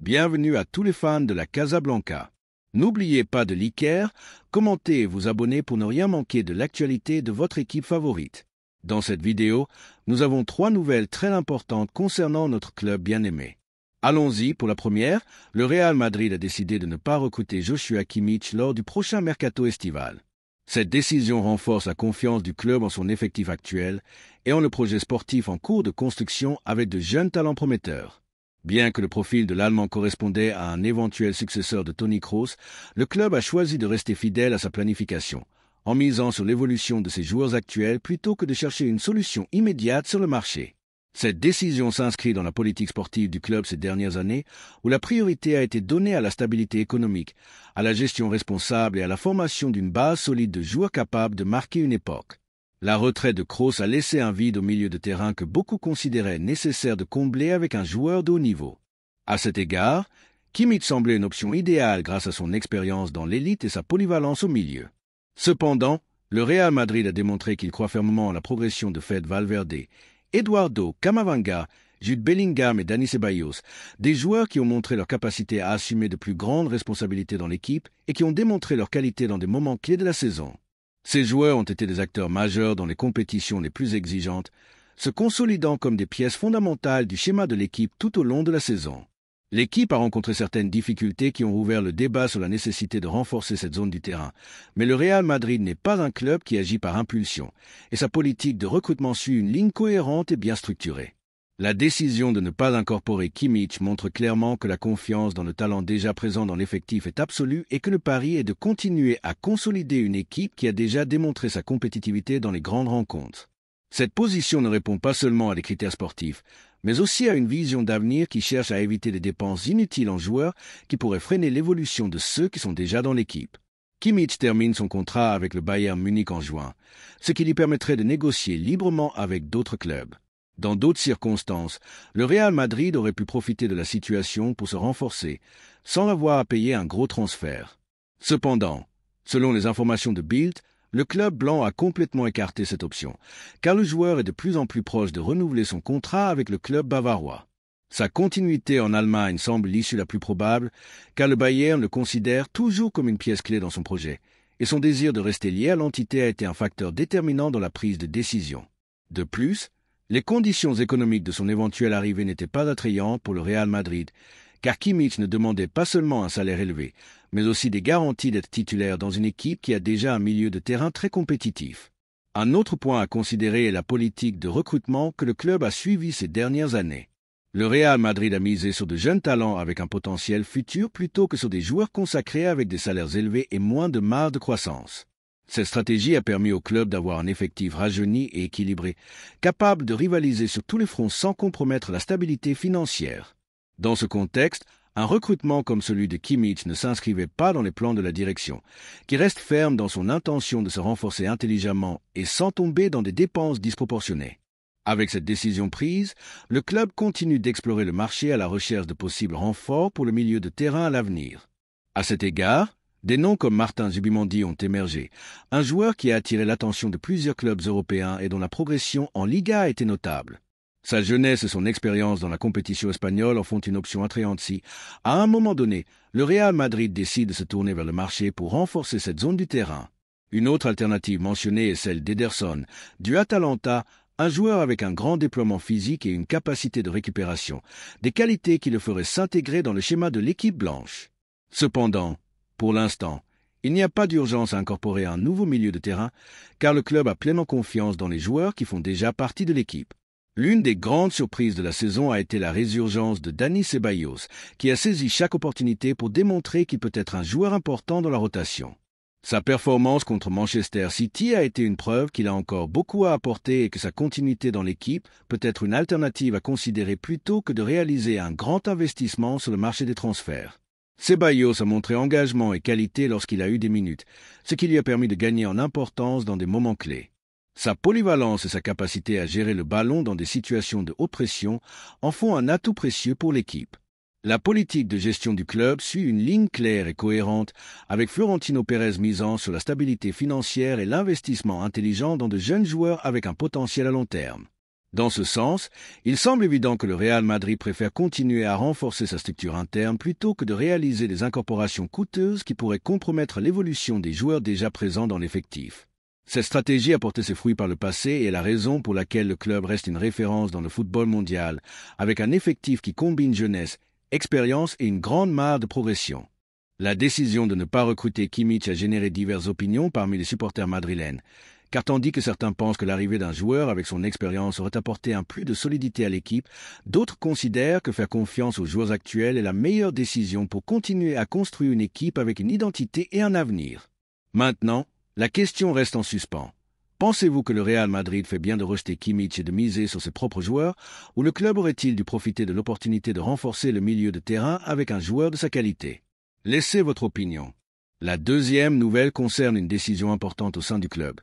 Bienvenue à tous les fans de la Casablanca. N'oubliez pas de liker, commenter et vous abonner pour ne rien manquer de l'actualité de votre équipe favorite. Dans cette vidéo, nous avons 3 nouvelles très importantes concernant notre club bien-aimé. Allons-y pour la première, le Real Madrid a décidé de ne pas recruter Joshua Kimmich lors du prochain mercato estival. Cette décision renforce la confiance du club en son effectif actuel et en le projet sportif en cours de construction avec de jeunes talents prometteurs. Bien que le profil de l'Allemand correspondait à un éventuel successeur de Toni Kroos, le club a choisi de rester fidèle à sa planification, en misant sur l'évolution de ses joueurs actuels plutôt que de chercher une solution immédiate sur le marché. Cette décision s'inscrit dans la politique sportive du club ces dernières années, où la priorité a été donnée à la stabilité économique, à la gestion responsable et à la formation d'une base solide de joueurs capables de marquer une époque. La retraite de Kroos a laissé un vide au milieu de terrain que beaucoup considéraient nécessaire de combler avec un joueur de haut niveau. À cet égard, Kimmich semblait une option idéale grâce à son expérience dans l'élite et sa polyvalence au milieu. Cependant, le Real Madrid a démontré qu'il croit fermement en la progression de Fede Valverde, Eduardo Camavinga, Jude Bellingham et Dani Ceballos, des joueurs qui ont montré leur capacité à assumer de plus grandes responsabilités dans l'équipe et qui ont démontré leur qualité dans des moments clés de la saison. Ces joueurs ont été des acteurs majeurs dans les compétitions les plus exigeantes, se consolidant comme des pièces fondamentales du schéma de l'équipe tout au long de la saison. L'équipe a rencontré certaines difficultés qui ont ouvert le débat sur la nécessité de renforcer cette zone du terrain, mais le Real Madrid n'est pas un club qui agit par impulsion, et sa politique de recrutement suit une ligne cohérente et bien structurée. La décision de ne pas incorporer Kimmich montre clairement que la confiance dans le talent déjà présent dans l'effectif est absolue et que le pari est de continuer à consolider une équipe qui a déjà démontré sa compétitivité dans les grandes rencontres. Cette position ne répond pas seulement à des critères sportifs, mais aussi à une vision d'avenir qui cherche à éviter des dépenses inutiles en joueurs qui pourraient freiner l'évolution de ceux qui sont déjà dans l'équipe. Kimmich termine son contrat avec le Bayern Munich en juin, ce qui lui permettrait de négocier librement avec d'autres clubs. Dans d'autres circonstances, le Real Madrid aurait pu profiter de la situation pour se renforcer, sans avoir à payer un gros transfert. Cependant, selon les informations de Bild, le club blanc a complètement écarté cette option, car le joueur est de plus en plus proche de renouveler son contrat avec le club bavarois. Sa continuité en Allemagne semble l'issue la plus probable, car le Bayern le considère toujours comme une pièce clé dans son projet, et son désir de rester lié à l'entité a été un facteur déterminant dans la prise de décision. De plus, les conditions économiques de son éventuelle arrivée n'étaient pas attrayantes pour le Real Madrid, car Kimmich ne demandait pas seulement un salaire élevé, mais aussi des garanties d'être titulaire dans une équipe qui a déjà un milieu de terrain très compétitif. Un autre point à considérer est la politique de recrutement que le club a suivie ces dernières années. Le Real Madrid a misé sur de jeunes talents avec un potentiel futur plutôt que sur des joueurs consacrés avec des salaires élevés et moins de marge de croissance. Cette stratégie a permis au club d'avoir un effectif rajeuni et équilibré, capable de rivaliser sur tous les fronts sans compromettre la stabilité financière. Dans ce contexte, un recrutement comme celui de Kimmich ne s'inscrivait pas dans les plans de la direction, qui reste ferme dans son intention de se renforcer intelligemment et sans tomber dans des dépenses disproportionnées. Avec cette décision prise, le club continue d'explorer le marché à la recherche de possibles renforts pour le milieu de terrain à l'avenir. À cet égard, des noms comme Martin Zubimendi ont émergé, un joueur qui a attiré l'attention de plusieurs clubs européens et dont la progression en Liga a été notable. Sa jeunesse et son expérience dans la compétition espagnole en font une option attrayante si, à un moment donné, le Real Madrid décide de se tourner vers le marché pour renforcer cette zone du terrain. Une autre alternative mentionnée est celle d'Ederson, du Atalanta, un joueur avec un grand déploiement physique et une capacité de récupération, des qualités qui le feraient s'intégrer dans le schéma de l'équipe blanche. Cependant, pour l'instant, il n'y a pas d'urgence à incorporer un nouveau milieu de terrain, car le club a pleinement confiance dans les joueurs qui font déjà partie de l'équipe. L'une des grandes surprises de la saison a été la résurgence de Dani Ceballos, qui a saisi chaque opportunité pour démontrer qu'il peut être un joueur important dans la rotation. Sa performance contre Manchester City a été une preuve qu'il a encore beaucoup à apporter et que sa continuité dans l'équipe peut être une alternative à considérer plutôt que de réaliser un grand investissement sur le marché des transferts. Ceballos a montré engagement et qualité lorsqu'il a eu des minutes, ce qui lui a permis de gagner en importance dans des moments clés. Sa polyvalence et sa capacité à gérer le ballon dans des situations de haute pression en font un atout précieux pour l'équipe. La politique de gestion du club suit une ligne claire et cohérente, avec Florentino Pérez misant sur la stabilité financière et l'investissement intelligent dans de jeunes joueurs avec un potentiel à long terme. Dans ce sens, il semble évident que le Real Madrid préfère continuer à renforcer sa structure interne plutôt que de réaliser des incorporations coûteuses qui pourraient compromettre l'évolution des joueurs déjà présents dans l'effectif. Cette stratégie a porté ses fruits par le passé et est la raison pour laquelle le club reste une référence dans le football mondial, avec un effectif qui combine jeunesse, expérience et une grande marge de progression. La décision de ne pas recruter Kimmich a généré diverses opinions parmi les supporters madrilènes, car tandis que certains pensent que l'arrivée d'un joueur avec son expérience aurait apporté un plus de solidité à l'équipe, d'autres considèrent que faire confiance aux joueurs actuels est la meilleure décision pour continuer à construire une équipe avec une identité et un avenir. Maintenant, la question reste en suspens. Pensez-vous que le Real Madrid fait bien de rejeter Kimmich et de miser sur ses propres joueurs, ou le club aurait-il dû profiter de l'opportunité de renforcer le milieu de terrain avec un joueur de sa qualité? Laissez votre opinion. La deuxième nouvelle concerne une décision importante au sein du club.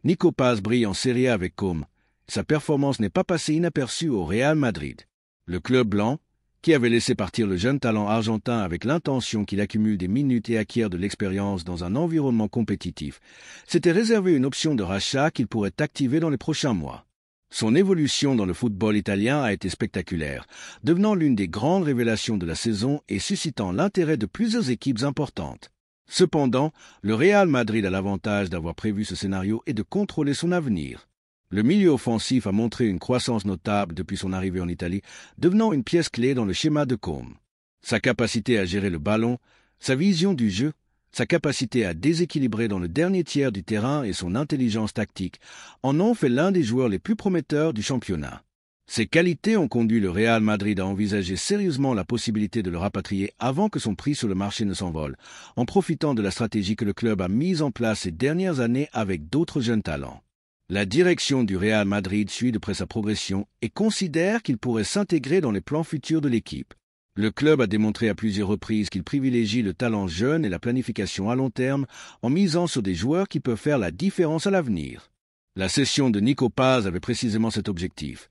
Nico Paz brille en Serie A avec Comme. Sa performance n'est pas passée inaperçue au Real Madrid. Le club blanc, qui avait laissé partir le jeune talent argentin avec l'intention qu'il accumule des minutes et acquiert de l'expérience dans un environnement compétitif, s'était réservé une option de rachat qu'il pourrait activer dans les prochains mois. Son évolution dans le football italien a été spectaculaire, devenant l'une des grandes révélations de la saison et suscitant l'intérêt de plusieurs équipes importantes. Cependant, le Real Madrid a l'avantage d'avoir prévu ce scénario et de contrôler son avenir. Le milieu offensif a montré une croissance notable depuis son arrivée en Italie, devenant une pièce clé dans le schéma de Comme. Sa capacité à gérer le ballon, sa vision du jeu, sa capacité à déséquilibrer dans le dernier tiers du terrain et son intelligence tactique en ont fait l'un des joueurs les plus prometteurs du championnat. Ces qualités ont conduit le Real Madrid à envisager sérieusement la possibilité de le rapatrier avant que son prix sur le marché ne s'envole, en profitant de la stratégie que le club a mise en place ces dernières années avec d'autres jeunes talents. La direction du Real Madrid suit de près sa progression et considère qu'il pourrait s'intégrer dans les plans futurs de l'équipe. Le club a démontré à plusieurs reprises qu'il privilégie le talent jeune et la planification à long terme en misant sur des joueurs qui peuvent faire la différence à l'avenir. La cession de Nico Paz avait précisément cet objectif: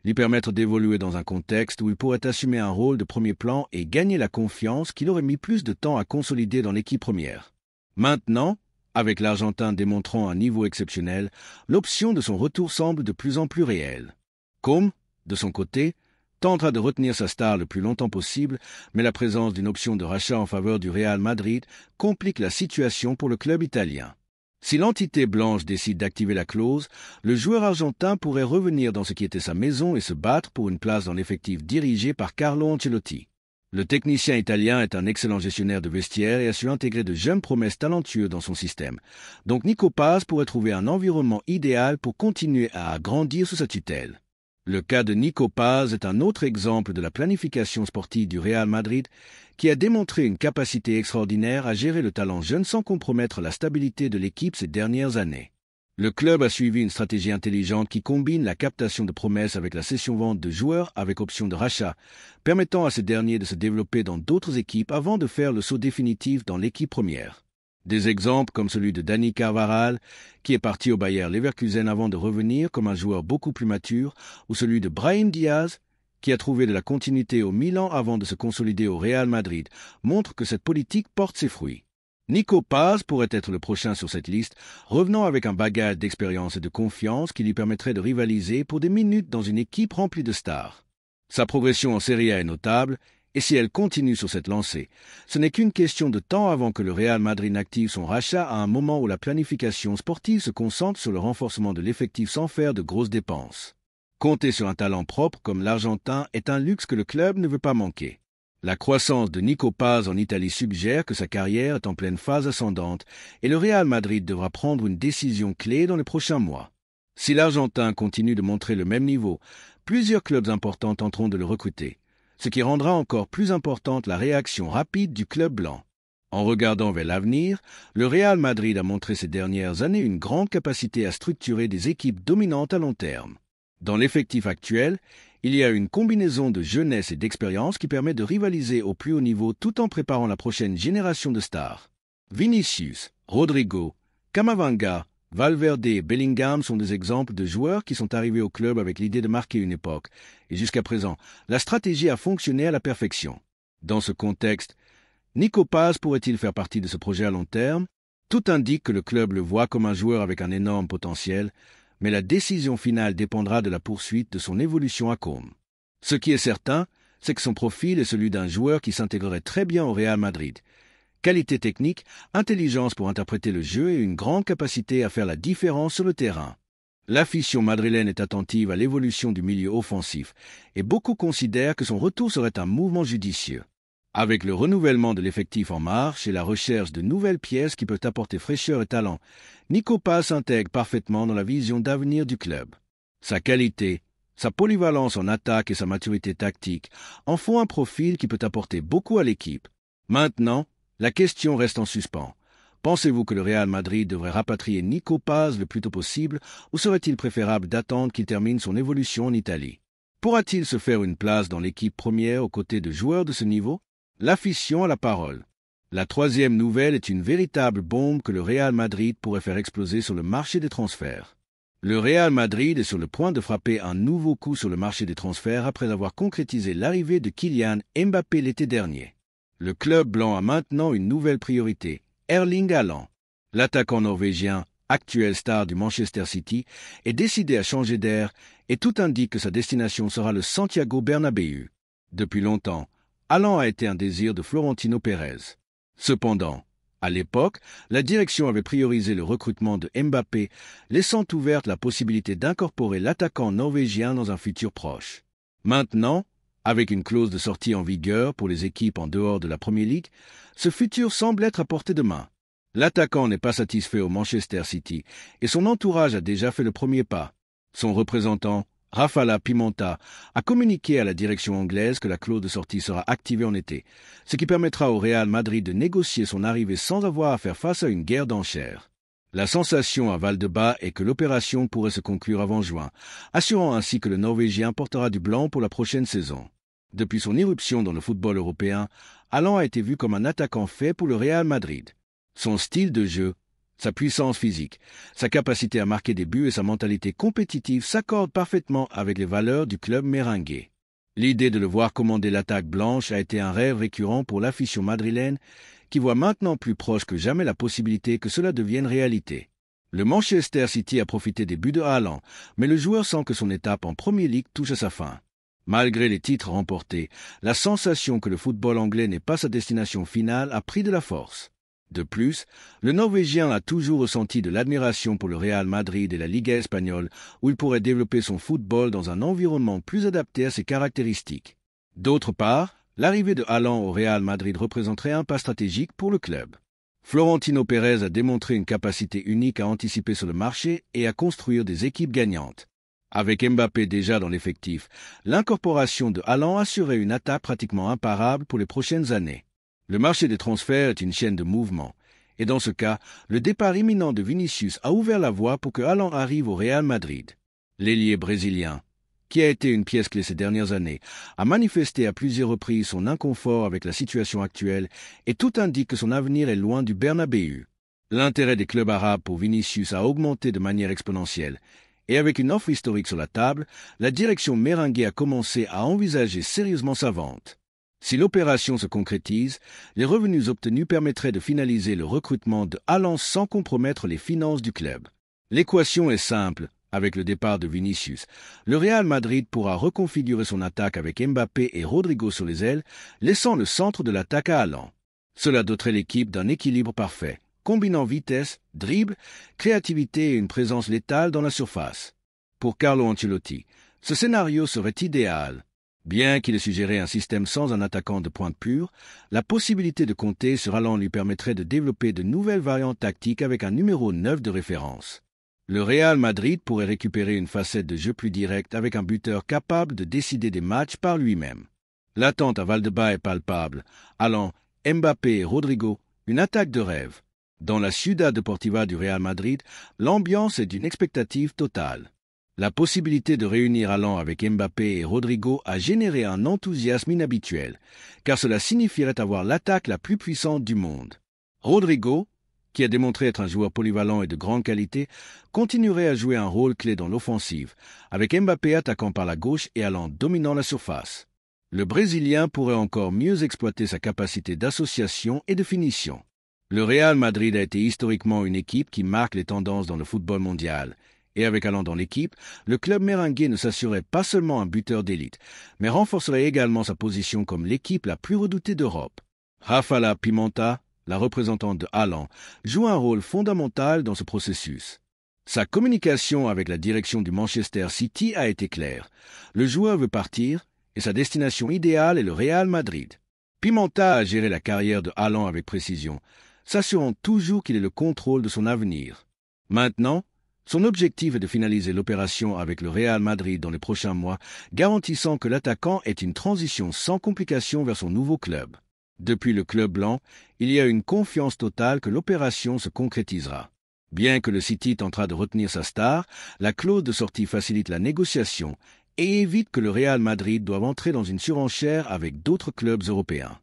lui permettre d'évoluer dans un contexte où il pourrait assumer un rôle de premier plan et gagner la confiance qu'il aurait mis plus de temps à consolider dans l'équipe première. Maintenant, avec l'Argentin démontrant un niveau exceptionnel, l'option de son retour semble de plus en plus réelle. Comme, de son côté, tentera de retenir sa star le plus longtemps possible, mais la présence d'une option de rachat en faveur du Real Madrid complique la situation pour le club italien. Si l'entité blanche décide d'activer la clause, le joueur argentin pourrait revenir dans ce qui était sa maison et se battre pour une place dans l'effectif dirigé par Carlo Ancelotti. Le technicien italien est un excellent gestionnaire de vestiaire et a su intégrer de jeunes promesses talentueuses dans son système. Donc Nico Paz pourrait trouver un environnement idéal pour continuer à grandir sous sa tutelle. Le cas de Nico Paz est un autre exemple de la planification sportive du Real Madrid, qui a démontré une capacité extraordinaire à gérer le talent jeune sans compromettre la stabilité de l'équipe ces dernières années. Le club a suivi une stratégie intelligente qui combine la captation de promesses avec la cession-vente de joueurs avec option de rachat, permettant à ces derniers de se développer dans d'autres équipes avant de faire le saut définitif dans l'équipe première. Des exemples comme celui de Dani Carvajal, qui est parti au Bayer Leverkusen avant de revenir comme un joueur beaucoup plus mature, ou celui de Brahim Diaz, qui a trouvé de la continuité au Milan avant de se consolider au Real Madrid, montrent que cette politique porte ses fruits. Nico Paz pourrait être le prochain sur cette liste, revenant avec un bagage d'expérience et de confiance qui lui permettrait de rivaliser pour des minutes dans une équipe remplie de stars. Sa progression en Serie A est notable, et si elle continue sur cette lancée, ce n'est qu'une question de temps avant que le Real Madrid n'active son rachat à un moment où la planification sportive se concentre sur le renforcement de l'effectif sans faire de grosses dépenses. Compter sur un talent propre comme l'Argentin est un luxe que le club ne veut pas manquer. La croissance de Nico Paz en Italie suggère que sa carrière est en pleine phase ascendante et le Real Madrid devra prendre une décision clé dans les prochains mois. Si l'Argentin continue de montrer le même niveau, plusieurs clubs importants tenteront de le recruter, ce qui rendra encore plus importante la réaction rapide du club blanc. En regardant vers l'avenir, le Real Madrid a montré ces dernières années une grande capacité à structurer des équipes dominantes à long terme. Dans l'effectif actuel, il y a une combinaison de jeunesse et d'expérience qui permet de rivaliser au plus haut niveau tout en préparant la prochaine génération de stars. Vinicius, Rodrigo, Camavinga, Valverde et Bellingham sont des exemples de joueurs qui sont arrivés au club avec l'idée de marquer une époque, et jusqu'à présent, la stratégie a fonctionné à la perfection. Dans ce contexte, Nico Paz pourrait-il faire partie de ce projet à long terme? Tout indique que le club le voit comme un joueur avec un énorme potentiel, mais la décision finale dépendra de la poursuite de son évolution à Côme. Ce qui est certain, c'est que son profil est celui d'un joueur qui s'intégrerait très bien au Real Madrid. Qualité technique, intelligence pour interpréter le jeu et une grande capacité à faire la différence sur le terrain. L'afición madrilène est attentive à l'évolution du milieu offensif et beaucoup considèrent que son retour serait un mouvement judicieux. Avec le renouvellement de l'effectif en marche et la recherche de nouvelles pièces qui peuvent apporter fraîcheur et talent, Nico Paz s'intègre parfaitement dans la vision d'avenir du club. Sa qualité, sa polyvalence en attaque et sa maturité tactique en font un profil qui peut apporter beaucoup à l'équipe. Maintenant, la question reste en suspens. Pensez-vous que le Real Madrid devrait rapatrier Nico Paz le plus tôt possible ou serait-il préférable d'attendre qu'il termine son évolution en Italie? Pourra-t-il se faire une place dans l'équipe première aux côtés de joueurs de ce niveau? L'afición a la parole. La troisième nouvelle est une véritable bombe que le Real Madrid pourrait faire exploser sur le marché des transferts. Le Real Madrid est sur le point de frapper un nouveau coup sur le marché des transferts après avoir concrétisé l'arrivée de Kylian Mbappé l'été dernier. Le club blanc a maintenant une nouvelle priorité, Erling Haaland. L'attaquant norvégien, actuel star du Manchester City, est décidé à changer d'air et tout indique que sa destination sera le Santiago Bernabéu. Depuis longtemps, Haaland a été un désir de Florentino Pérez. Cependant, à l'époque, la direction avait priorisé le recrutement de Mbappé, laissant ouverte la possibilité d'incorporer l'attaquant norvégien dans un futur proche. Maintenant, avec une clause de sortie en vigueur pour les équipes en dehors de la Premier League, ce futur semble être à portée de main. L'attaquant n'est pas satisfait au Manchester City et son entourage a déjà fait le premier pas. Son représentant, Rafaela Pimenta, a communiqué à la direction anglaise que la clause de sortie sera activée en été, ce qui permettra au Real Madrid de négocier son arrivée sans avoir à faire face à une guerre d'enchères. La sensation à Valdebebas est que l'opération pourrait se conclure avant juin, assurant ainsi que le Norvégien portera du blanc pour la prochaine saison. Depuis son irruption dans le football européen, Haaland a été vu comme un attaquant fait pour le Real Madrid. Son style de jeu, sa puissance physique, sa capacité à marquer des buts et sa mentalité compétitive s'accordent parfaitement avec les valeurs du club merengue. L'idée de le voir commander l'attaque blanche a été un rêve récurrent pour l'afición madrilène, qui voit maintenant plus proche que jamais la possibilité que cela devienne réalité. Le Manchester City a profité des buts de Haaland, mais le joueur sent que son étape en Premier League touche à sa fin. Malgré les titres remportés, la sensation que le football anglais n'est pas sa destination finale a pris de la force. De plus, le Norvégien a toujours ressenti de l'admiration pour le Real Madrid et la Liga espagnole, où il pourrait développer son football dans un environnement plus adapté à ses caractéristiques. D'autre part, l'arrivée de Haaland au Real Madrid représenterait un pas stratégique pour le club. Florentino Pérez a démontré une capacité unique à anticiper sur le marché et à construire des équipes gagnantes. Avec Mbappé déjà dans l'effectif, l'incorporation de Haaland assurait une attaque pratiquement imparable pour les prochaines années. Le marché des transferts est une chaîne de mouvements, et dans ce cas, le départ imminent de Vinicius a ouvert la voie pour que Haaland arrive au Real Madrid. L'ailier brésilien, qui a été une pièce clé ces dernières années, a manifesté à plusieurs reprises son inconfort avec la situation actuelle et tout indique que son avenir est loin du Bernabéu. L'intérêt des clubs arabes pour Vinicius a augmenté de manière exponentielle et avec une offre historique sur la table, la direction merengue a commencé à envisager sérieusement sa vente. Si l'opération se concrétise, les revenus obtenus permettraient de finaliser le recrutement de Haaland sans compromettre les finances du club. L'équation est simple. Avec le départ de Vinicius, le Real Madrid pourra reconfigurer son attaque avec Mbappé et Rodrigo sur les ailes, laissant le centre de l'attaque à Haaland. Cela doterait l'équipe d'un équilibre parfait, combinant vitesse, dribble, créativité et une présence létale dans la surface. Pour Carlo Ancelotti, ce scénario serait idéal. Bien qu'il ait suggéré un système sans un attaquant de pointe pure, la possibilité de compter sur Haaland lui permettrait de développer de nouvelles variantes tactiques avec un numéro 9 de référence. Le Real Madrid pourrait récupérer une facette de jeu plus directe avec un buteur capable de décider des matchs par lui-même. L'attente à Valdebebas est palpable. Haaland, Mbappé et Rodrigo, une attaque de rêve. Dans la Ciudad Deportiva du Real Madrid, l'ambiance est d'une expectative totale. La possibilité de réunir Haaland avec Mbappé et Rodrigo a généré un enthousiasme inhabituel, car cela signifierait avoir l'attaque la plus puissante du monde. Rodrigo, qui a démontré être un joueur polyvalent et de grande qualité, continuerait à jouer un rôle clé dans l'offensive, avec Mbappé attaquant par la gauche et Haaland dominant la surface. Le Brésilien pourrait encore mieux exploiter sa capacité d'association et de finition. Le Real Madrid a été historiquement une équipe qui marque les tendances dans le football mondial, Et avec Haaland dans l'équipe, le club merengue ne s'assurerait pas seulement un buteur d'élite, mais renforcerait également sa position comme l'équipe la plus redoutée d'Europe. Rafala Pimenta, la représentante de Haaland, joue un rôle fondamental dans ce processus. Sa communication avec la direction du Manchester City a été claire. Le joueur veut partir et sa destination idéale est le Real Madrid. Pimenta a géré la carrière de Haaland avec précision, s'assurant toujours qu'il ait le contrôle de son avenir. Maintenant, son objectif est de finaliser l'opération avec le Real Madrid dans les prochains mois, garantissant que l'attaquant ait une transition sans complications vers son nouveau club. Depuis le club blanc, il y a une confiance totale que l'opération se concrétisera. Bien que le City tentera de retenir sa star, la clause de sortie facilite la négociation et évite que le Real Madrid doive entrer dans une surenchère avec d'autres clubs européens.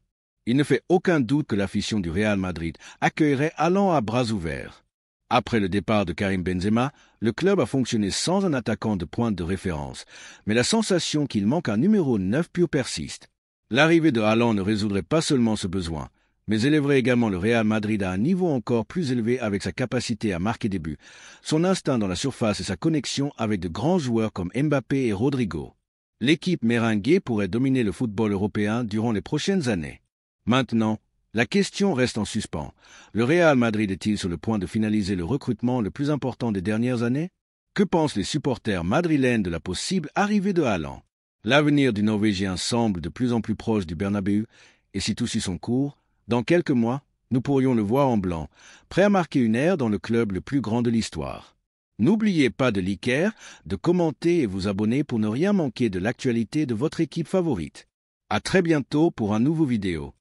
Il ne fait aucun doute que l'afition du Real Madrid accueillerait Haaland à bras ouverts. Après le départ de Karim Benzema, le club a fonctionné sans un attaquant de pointe de référence, mais la sensation qu'il manque un numéro 9 pur persiste. L'arrivée de Haaland ne résoudrait pas seulement ce besoin, mais élèverait également le Real Madrid à un niveau encore plus élevé avec sa capacité à marquer des buts, son instinct dans la surface et sa connexion avec de grands joueurs comme Mbappé et Rodrigo. L'équipe merengue pourrait dominer le football européen durant les prochaines années. Maintenant, la question reste en suspens. Le Real Madrid est-il sur le point de finaliser le recrutement le plus important des dernières années? Que pensent les supporters madrilènes de la possible arrivée de Haaland? L'avenir du Norvégien semble de plus en plus proche du Bernabéu, et si tout suit son cours, dans quelques mois, nous pourrions le voir en blanc, prêt à marquer une ère dans le club le plus grand de l'histoire. N'oubliez pas de liker, de commenter et vous abonner pour ne rien manquer de l'actualité de votre équipe favorite. À très bientôt pour un nouveau vidéo.